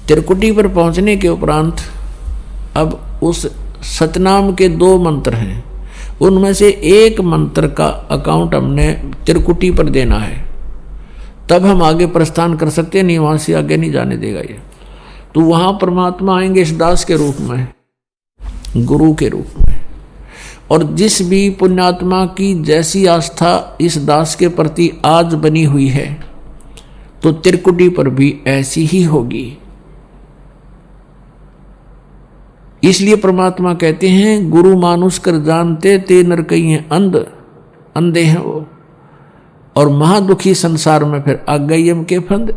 त्रिकुटी पर पहुंचने के उपरांत अब उस सतनाम के 2 मंत्र हैं, उनमें से एक मंत्र का अकाउंट हमने त्रिकुटी पर देना है, तब हम आगे प्रस्थान कर सकते हैं, नहीं वहां से आगे नहीं जाने देगा ये। तो वहां परमात्मा आएंगे इस दास के रूप में, गुरु के रूप में। और जिस भी पुण्यात्मा की जैसी आस्था इस दास के प्रति आज बनी हुई है, तो त्रिकुटी पर भी ऐसी ही होगी। इसलिए परमात्मा कहते हैं, गुरु मानुष कर जानते ते नर कई अंधे हैं वो, और महादुखी संसार में फिर आ गई हम के फंद।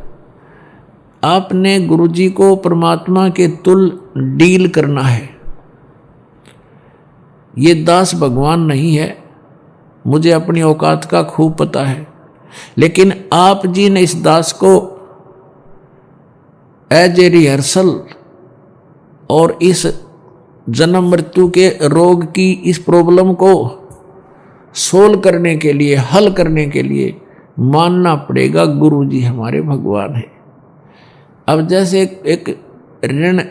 आपने गुरुजी को परमात्मा के तुल डील करना है। ये दास भगवान नहीं है, मुझे अपनी औकात का खूब पता है, लेकिन आप जी ने इस दास को एज ए रिहर्सल और इस जन्म मृत्यु के रोग की इस प्रॉब्लम को सोल्व करने के लिए, हल करने के लिए मानना पड़ेगा गुरु जी हमारे भगवान हैं। अब जैसे एक ऋण,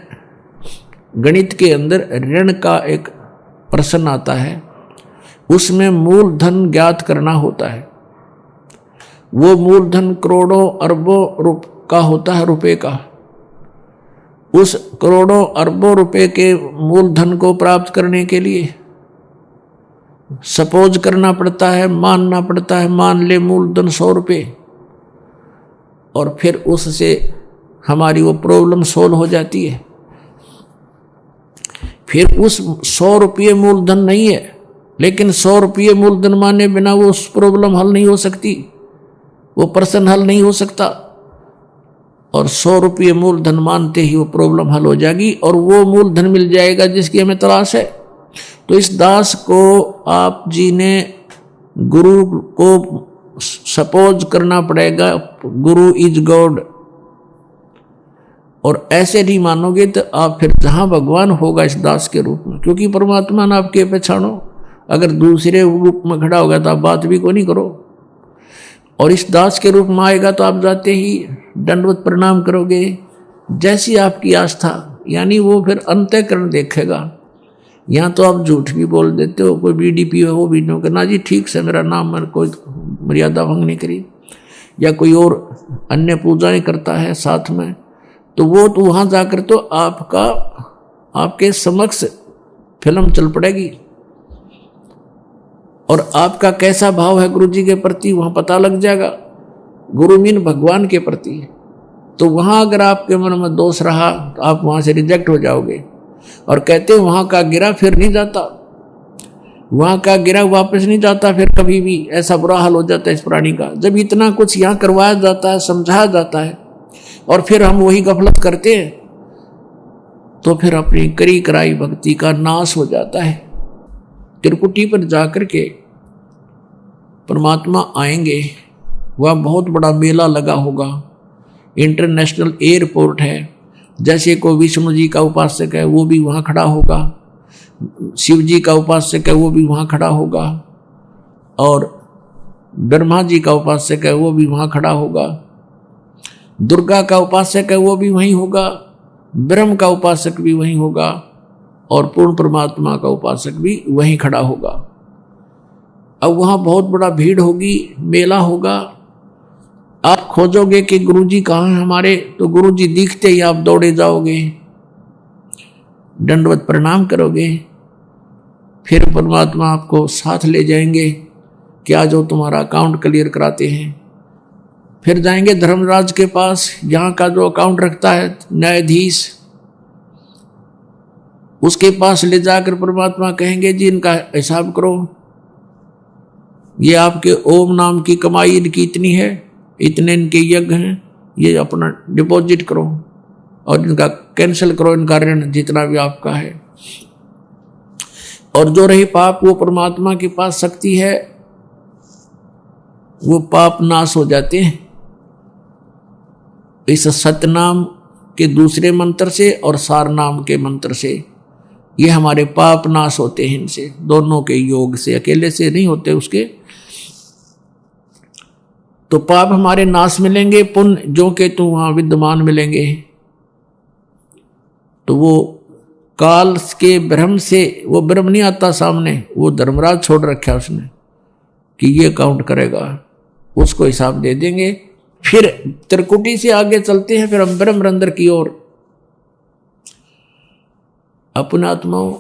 गणित के अंदर ऋण का एक प्रश्न आता है, उसमें मूलधन ज्ञात करना होता है। वो मूलधन करोड़ों अरबों का होता है, रुपए का। उस करोड़ों अरबों रुपए के मूलधन को प्राप्त करने के लिए सपोज करना पड़ता है, मानना पड़ता है, मान ले मूलधन 100 रुपये, और फिर उससे हमारी वो प्रॉब्लम सोल्व हो जाती है। फिर उस 100 रुपये मूलधन नहीं है, लेकिन 100 रुपये मूलधन माने बिना वो उस प्रॉब्लम हल नहीं हो सकती, वो प्रश्न हल नहीं हो सकता। और 100 रुपये मूलधन मानते ही वो प्रॉब्लम हल हो जाएगी और वो मूलधन मिल जाएगा जिसकी हमें तलाश है। तो इस दास को आप जी ने गुरु को सपोज करना पड़ेगा, गुरु इज गॉड। और ऐसे नहीं मानोगे तो आप फिर जहां भगवान होगा इस दास के रूप में, क्योंकि परमात्मा ने आपके पहचानो। अगर दूसरे रूप में खड़ा होगा तो आप बात भी को नहीं करो, और इस दास के रूप में आएगा तो आप जाते ही दंडवत प्रणाम करोगे, जैसी आपकी आस्था। यानी वो फिर अंतःकरण देखेगा। यहाँ तो आप झूठ भी बोल देते हो, कोई बीडीपी है वो भी नहीं करना जी, ठीक से मेरा नाम, मैंने कोई मर्यादा भंग नहीं करी, या कोई और अन्य पूजाएं करता है साथ में, तो वो तो वहाँ जाकर तो आपके समक्ष फिल्म चल पड़ेगी। और आपका कैसा भाव है गुरु जी के प्रति वहाँ पता लग जाएगा, गुरु मीन भगवान के प्रति। तो वहाँ अगर आपके मन में दोष रहा तो आप वहाँ से रिजेक्ट हो जाओगे। और कहते हैं वहाँ का गिरा फिर नहीं जाता, वहाँ का गिरा वापस नहीं जाता फिर कभी भी। ऐसा बुरा हाल हो जाता है इस प्राणी का, जब इतना कुछ यहाँ करवाया जाता है, समझाया जाता है, और फिर हम वही गफलत करते हैं, तो फिर अपनी करी कराई भक्ति का नाश हो जाता है। त्रिकुटी पर जाकर के परमात्मा आएंगे, वह बहुत बड़ा मेला लगा होगा, इंटरनेशनल एयरपोर्ट है। जैसे को विष्णु जी का उपासक है वो भी वहाँ खड़ा होगा, शिव जी का उपासक है वो भी वहाँ खड़ा होगा, और ब्रह्मा जी का उपासक है वो भी वहाँ खड़ा होगा, दुर्गा का उपासक है वो भी वहीं होगा, ब्रह्म का उपासक भी वहीं होगा, और पूर्ण परमात्मा का उपासक भी वहीं खड़ा होगा। अब वहाँ बहुत बड़ा भीड़ होगी, मेला होगा। आप खोजोगे कि गुरुजी कहाँ हैं हमारे, तो गुरुजी दिखते ही आप दौड़े जाओगे, दंडवत प्रणाम करोगे। फिर परमात्मा आपको साथ ले जाएंगे कि आज वो तुम्हारा अकाउंट क्लियर कराते हैं। फिर जाएंगे धर्मराज के पास, यहाँ का जो अकाउंट रखता है न्यायाधीश, उसके पास ले जाकर परमात्मा कहेंगे जी इनका हिसाब करो, ये आपके ओम नाम की कमाई इनकी इतनी है, इतने इनके यज्ञ हैं, ये अपना डिपॉजिट करो और इनका कैंसिल करो, इनका ऋण जितना भी आपका है। और जो रही पाप, वो परमात्मा के पास शक्ति है, वो पाप नाश हो जाते हैं इस सतनाम के दूसरे मंत्र से और सार नाम के मंत्र से। ये हमारे पाप नाश होते हैं इनसे, दोनों के योग से, अकेले से नहीं होते उसके। तो पाप हमारे नाश मिलेंगे, पुण्य जो के तो वहां विद्यमान मिलेंगे। तो वो काल के ब्रह्म से वो ब्रह्म नहीं आता सामने, वो धर्मराज छोड़ रखा उसने कि ये काउंट करेगा, उसको हिसाब दे देंगे। फिर त्रिकुटी से आगे चलते हैं, फिर हम ब्रह्म रंध्र की ओर। अपने आत्माओं,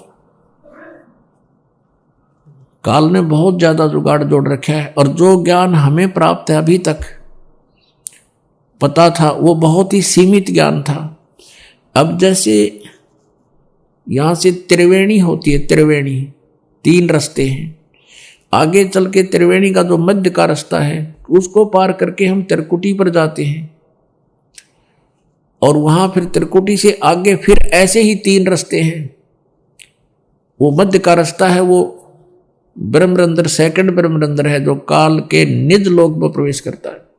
काल ने बहुत ज्यादा जुगाड़ जोड़ रखा है, और जो ज्ञान हमें प्राप्त है अभी तक पता था वो बहुत ही सीमित ज्ञान था। अब जैसे यहां से त्रिवेणी होती है, त्रिवेणी 3 रास्ते हैं, आगे चल के त्रिवेणी का जो मध्य का रास्ता है उसको पार करके हम त्रिकुटी पर जाते हैं, और वहां फिर त्रिकुटी से आगे फिर ऐसे ही 3 रास्ते हैं। वो मध्य का रास्ता है वो ब्रह्मरंध्र, सेकंड ब्रह्मरंध्र है, जो काल के निज लोक में प्रवेश करता है।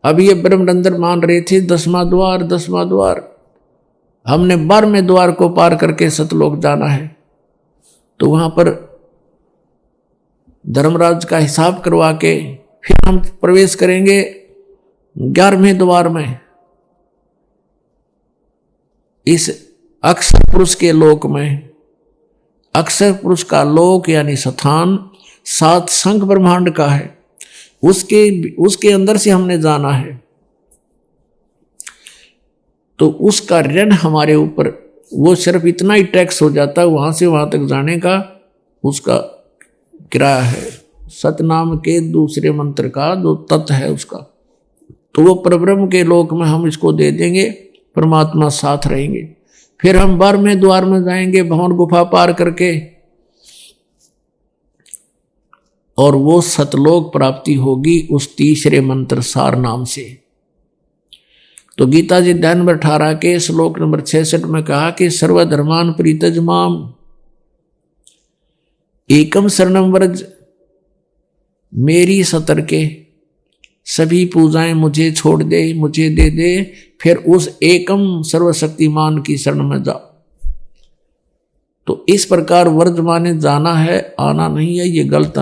अब ये ब्रह्मरंध्र मान रहे थे 10वां द्वार, 10वां द्वार, हमने 12वें द्वार को पार करके सतलोक जाना है। तो वहां पर धर्मराज का हिसाब करवा के फिर हम प्रवेश करेंगे 11वें द्वार में, इस अक्षर पुरुष के लोक में। अक्षर पुरुष का लोक यानी स्थान 7 संख ब्रह्मांड का है, उसके अंदर से हमने जाना है। तो उसका ऋण हमारे ऊपर, वो सिर्फ इतना ही टैक्स हो जाता है, वहां से वहां तक जाने का उसका किराया है, सतनाम के दूसरे मंत्र का जो तत्व है उसका। तो वो परब्रह्म के लोक में हम इसको दे देंगे, परमात्मा साथ रहेंगे। फिर हम 12वें द्वार में जाएंगे, भवन गुफा पार करके, और वो सतलोक प्राप्ति होगी उस तीसरे मंत्र सार नाम से। तो गीता जी अध्याय नंबर 18 के श्लोक नंबर 66 में कहा कि सर्वधर्मान परित्यज माम एकम शरणम व्रज, मेरी सतर के सभी पूजाएं मुझे छोड़ दे, मुझे दे दे, फिर उस एकम सर्वशक्तिमान की शरण में जा। तो इस प्रकार व्रज माने जाना है, आना नहीं है, ये गलत